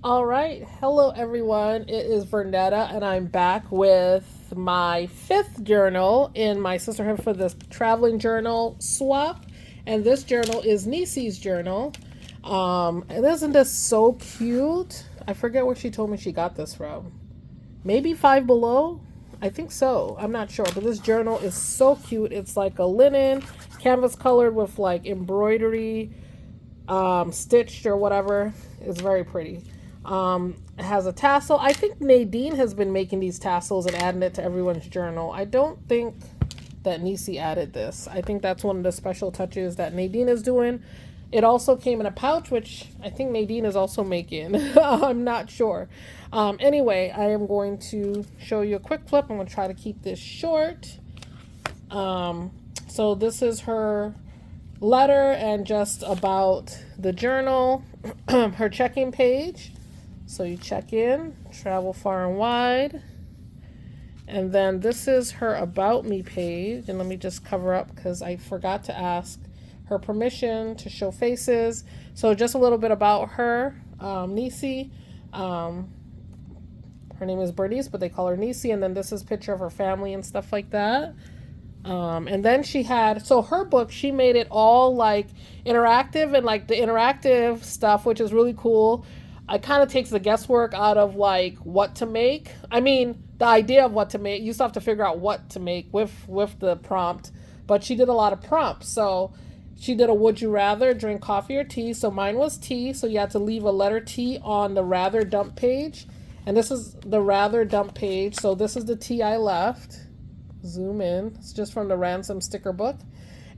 All right. Hello, everyone. It is Vernetta, and I'm back with my fifth journal in my Sisterhood for the Traveling Journal swap. And this journal is Niecy's journal. And isn't this so cute? I forget where she told me she got this from. Maybe Five Below? I think so. I'm not sure. But this journal is so cute. It's like a linen, canvas colored with like embroidery, stitched or whatever. It's very pretty. It has a tassel. I think Nadine has been making these tassels and adding it to everyone's journal. I don't think that Niecy added this. I think that's one of the special touches that Nadine is doing. It also came in a pouch, which I think Nadine is also making. I'm not sure. Anyway, I am going to show you a quick flip. I'm going to try to keep this short. So this is her letter and just about the journal, her check-in page. So you check in, travel far and wide. And then this is her about me page. And let me just cover up because I forgot to ask her permission to show faces. So just a little bit about her, Niecy. Her name is Bernice, but they call her Niecy. And then this is a picture of her family and stuff like that. And then she had, so her book, she made it all like interactive, and like the interactive stuff, which is really cool. It kind of takes the guesswork out of like what to make. I mean, the idea of what to make, you still have to figure out what to make with the prompt, but she did a lot of prompts. So she did a would you rather, drink coffee or tea. So mine was tea. So you had to leave a letter T on the rather dump page. And this is the rather dump page. So this is the tea I left. Zoom in. It's just from the ransom sticker book.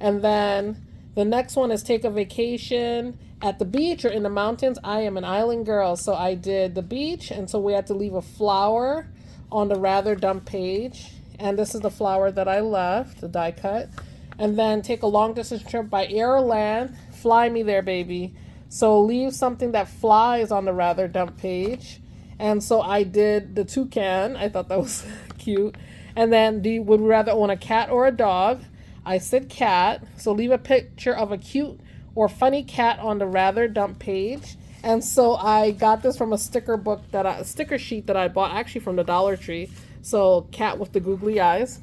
And then the next one is take a vacation at the beach or in the mountains. I am an island girl, so I did the beach, and so we had to leave a flower on the rather dump page. And this is the flower that I left, the die cut. And then take a long distance trip by air or land. Fly me there, baby. So leave something that flies on the rather dump page. And so I did the toucan. I thought that was cute. And then would you rather own a cat or a dog? I said cat. So leave a picture of a cute or funny cat on the rather dump page. And so I got this from a sticker sheet that I bought actually from the Dollar Tree. So cat with the googly eyes.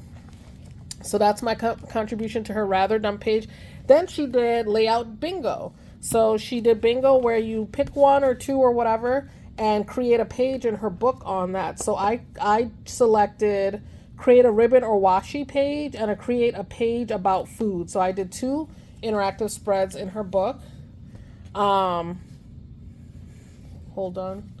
So that's my contribution to her rather dump page. Then she did layout bingo. So she did bingo where you pick one or two or whatever and create a page in her book on that. So I selected create a ribbon or washi page and create a page about food. So I did two interactive spreads in her book. Hold on.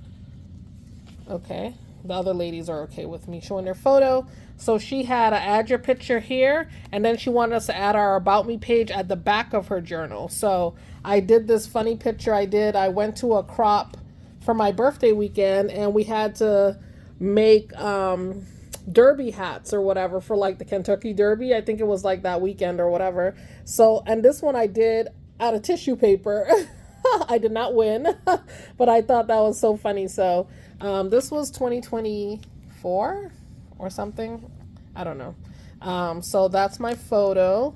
Okay. The other ladies are okay with me showing their photo. So she had to add your picture here, and then she wanted us to add our about me page at the back of her journal. So I did this funny picture I went to a crop for my birthday weekend, and we had to make derby hats or whatever for like the Kentucky Derby. I think it was like that weekend or whatever. So, and this one I did out of tissue paper. I did not win, but I thought that was so funny. So this was 2024 or something. I don't know. So that's my photo.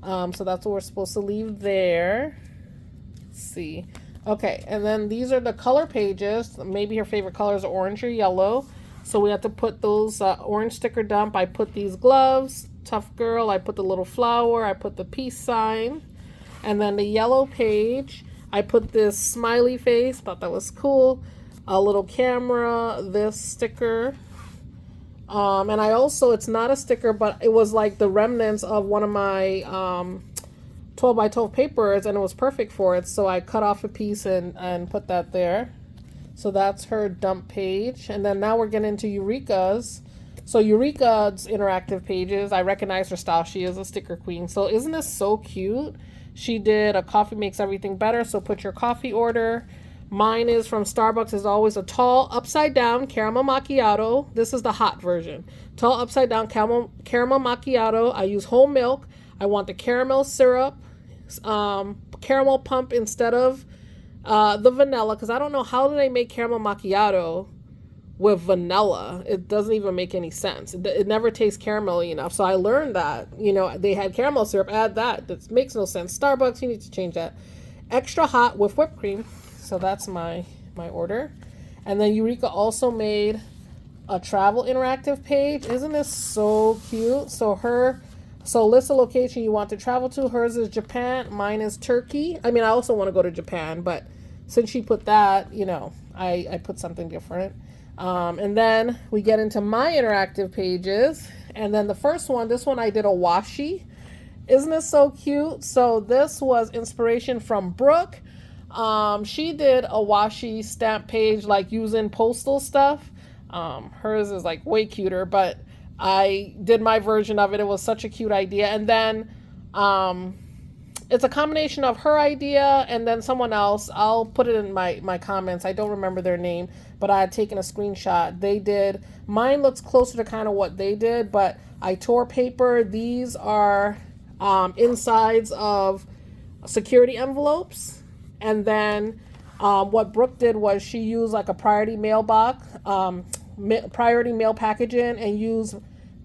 So that's what we're supposed to leave there. Let's see. Okay, and then these are the color pages. Maybe her favorite colors are orange or yellow. So we have to put those orange sticker dump. I put these gloves, tough girl. I put the little flower. I put the peace sign. And then the yellow page, I put this smiley face. Thought that was cool. A little camera, this sticker. And I also, it's not a sticker, but it was like the remnants of one of my 12 by 12 papers, and it was perfect for it. So I cut off a piece and put that there. So that's her dump page. And then now we're getting into Eureka's. So Eureka's interactive pages, I recognize her style. She is a sticker queen. So isn't this so cute? She did a coffee makes everything better. So put your coffee order. Mine is from Starbucks, is always a tall upside down caramel macchiato. This is the hot version. Tall upside down caramel macchiato. I use whole milk. I want the caramel syrup, caramel pump instead of the vanilla, because I don't know how do they make caramel macchiato with vanilla. It doesn't even make any sense. It never tastes caramelly enough. So I learned that, they had caramel syrup, add that. That makes no sense. Starbucks, you need to change that. Extra hot with whipped cream. So that's my my order. And then Eureka also made a travel interactive page. Isn't this so cute? So list a location you want to travel to. Hers is Japan. Mine is Turkey. I mean, I also want to go to Japan, but since she put that, you know, I put something different. And then we get into my interactive pages. And then the first one, this one I did a washi. Isn't this so cute? So this was inspiration from Brooke. She did a washi stamp page, like using postal stuff. Hers is like way cuter, but I did my version of it. It was such a cute idea. And then it's a combination of her idea and then someone else. I'll put it in my comments. I don't remember their name, but I had taken a screenshot. They did, mine looks closer to kind of what they did, but I tore paper. These are insides of security envelopes. And then what Brooke did was she used like a priority mail box, priority mail packaging, and used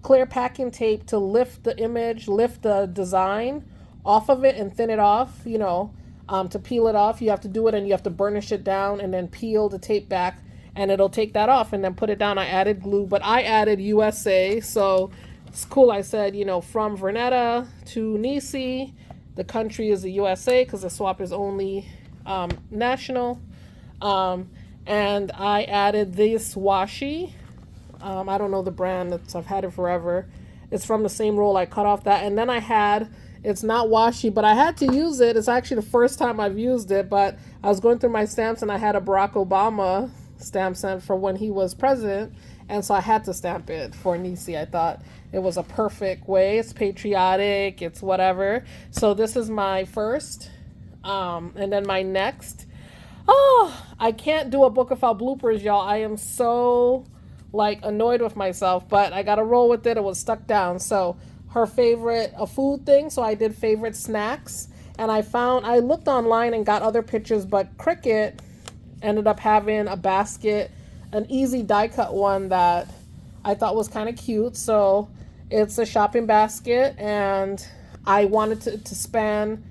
clear packing tape to lift the image, lift the design off of it and thin it off, you know, to peel it off. You have to do it and you have to burnish it down and then peel the tape back and it'll take that off and then put it down. I added glue, but I added USA. So it's cool. I said, you know, from Vernetta to Niecy, the country is the USA because the swap is only national. And I added this washi. I don't know the brand. I've had it forever. It's from the same roll. I cut off that. And then I had, it's not washi, but I had to use it. It's actually the first time I've used it, but I was going through my stamps and I had a Barack Obama stamp sent for when he was president. And so I had to stamp it for Niecy. I thought it was a perfect way. It's patriotic. It's whatever. So this is my first. And then my next. Oh, I can't do a book of our bloopers, y'all. I am so like annoyed with myself, but I got to roll with it. It was stuck down. So her favorite, a food thing. So I did favorite snacks, and I looked online and got other pictures, but Cricut ended up having a basket, an easy die cut one that I thought was kind of cute. So it's a shopping basket, and I wanted to span,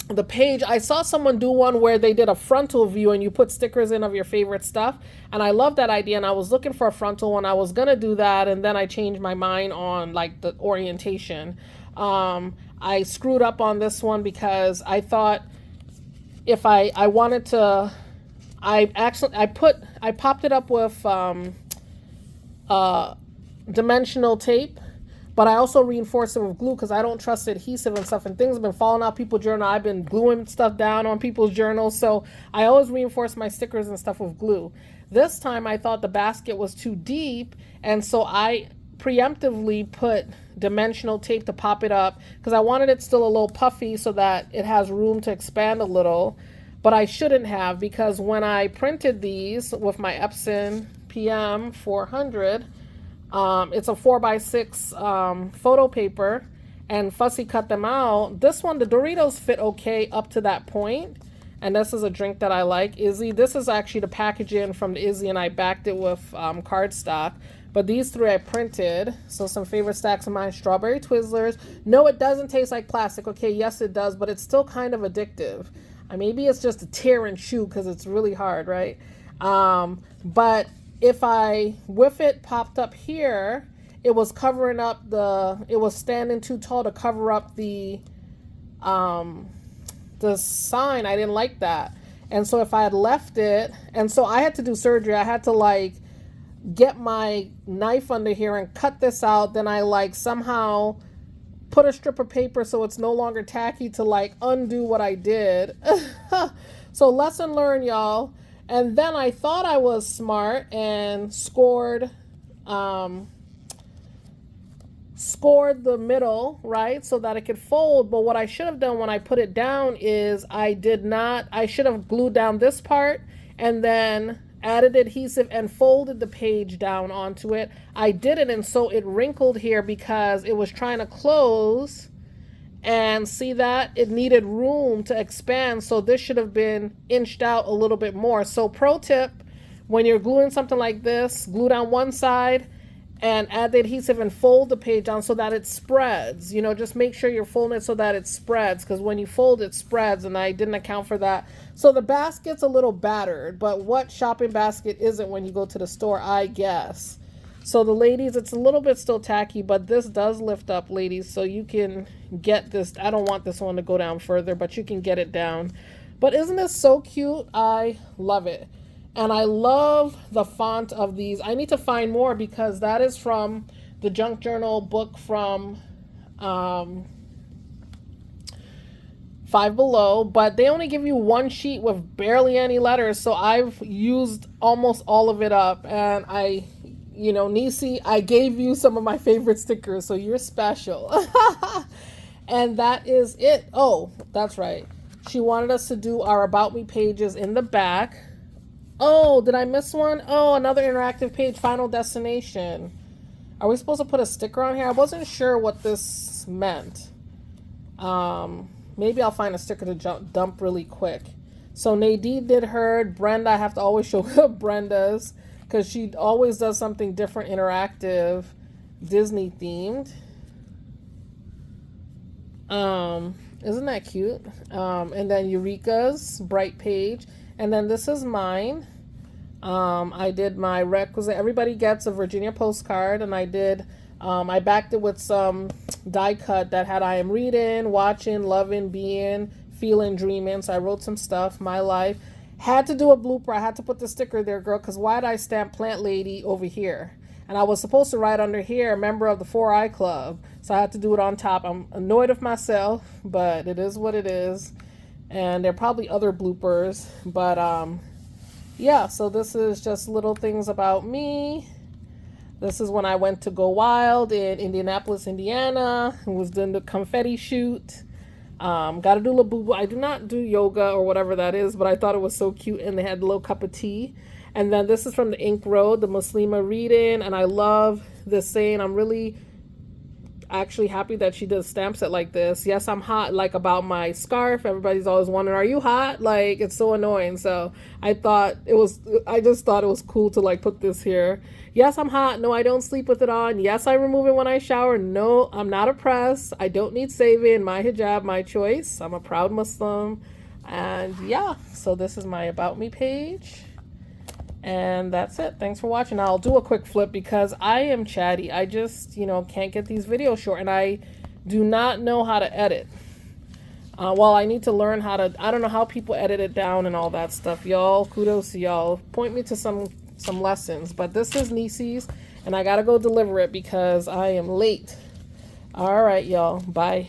the page. I saw someone do one where they did a frontal view and you put stickers in of your favorite stuff, and I love that idea, and I was looking for a frontal one. I was gonna do that, and then I changed my mind on like the orientation. I screwed up on this one because I thought if I wanted to, I popped it up with dimensional tape, but I also reinforced it with glue because I don't trust adhesive and stuff, and things have been falling out people's journal. I've been gluing stuff down on people's journals, so I always reinforce my stickers and stuff with glue. This time I thought the basket was too deep, and so I preemptively put dimensional tape to pop it up because I wanted it still a little puffy so that it has room to expand a little, but I shouldn't have, because when I printed these with my Epson PM 400, it's a 4x6 photo paper, and Fussy cut them out. This one, the Doritos fit okay up to that point, and this is a drink that I like, Izzy. This is actually the packaging from the Izzy, and I backed it with cardstock. But these three I printed. So some favorite stacks of mine: strawberry Twizzlers. No, it doesn't taste like plastic. Okay, yes it does, but it's still kind of addictive. Maybe it's just a tear and chew because it's really hard, right? But if with it popped up here, it was covering up it was standing too tall to cover up the sign. I didn't like that. And so if I had left it, and so I had to do surgery. I had to like get my knife under here and cut this out. Then I like somehow put a strip of paper so it's no longer tacky to like undo what I did. So lesson learned, y'all. And then I thought I was smart and scored the middle, right, so that it could fold. But what I should have done when I put it down is I should have glued down this part and then added adhesive and folded the page down onto it. I didn't, and so it wrinkled here because it was trying to close, and see that it needed room to expand. So this should have been inched out a little bit more. So pro tip, when you're gluing something like this, glue down one side and add the adhesive and fold the page down so that it spreads. You know, just make sure you're folding it so that it spreads, because when you fold it spreads, and I didn't account for that. So the basket's a little battered, but what shopping basket isn't when you go to the store, I guess. So the ladies, it's a little bit still tacky, but this does lift up, ladies, so you can get this. I don't want this one to go down further, but you can get it down. But isn't this so cute? I love it. And I love the font of these. I need to find more because that is from the Junk Journal book from Five Below. But they only give you one sheet with barely any letters. So I've used almost all of it up. And you know, Niecy, I gave you some of my favorite stickers. So you're special. And that is it. Oh, that's right. She wanted us to do our About Me pages in the back. Oh, did I miss one? Oh, another interactive page, Final Destination. Are we supposed to put a sticker on here? I wasn't sure what this meant. Maybe I'll find a sticker to dump really quick. So Nadine did her. Brenda, I have to always show Brenda's because she always does something different, interactive, Disney themed. Isn't that cute? And then Eureka's Bright page. And then this is mine. I did my requisite. Everybody gets a Virginia postcard, and I did. I backed it with some die cut that had I am reading, watching, loving, being, feeling, dreaming. So I wrote some stuff, my life. Had to do a blooper. I had to put the sticker there, girl, because why did I stamp Plant Lady over here? And I was supposed to write under here, member of the 4i Club. So I had to do it on top. I'm annoyed with myself, but it is what it is. And there are probably other bloopers, but yeah, so this is just little things about me. This is when I went to Go Wild in Indianapolis, Indiana. Was doing the confetti shoot. Got to do Labubu. I do not do yoga or whatever that is, but I thought it was so cute, and they had a little cup of tea. And then this is from the Ink Road, the Muslima reading, and I love this saying. I'm really actually happy that she does stamp set like this. Yes, I'm hot, like about my scarf. Everybody's always wondering, are you hot? Like, it's so annoying. So I just thought it was cool to like put this here. Yes, I'm hot. No, I don't sleep with it on. Yes, I remove it when I shower. No, I'm not oppressed. I don't need saving. My hijab, my choice. I'm a proud Muslim. And yeah, so this is my About Me page. And that's it. Thanks for watching. I'll do a quick flip because I am chatty. I just, can't get these videos short, and I do not know how to edit. Well, I need to learn how to. I don't know how people edit it down and all that stuff. Y'all, kudos to y'all. Point me to some lessons. But this is Niecy's, and I gotta go deliver it because I am late. All right, y'all. Bye.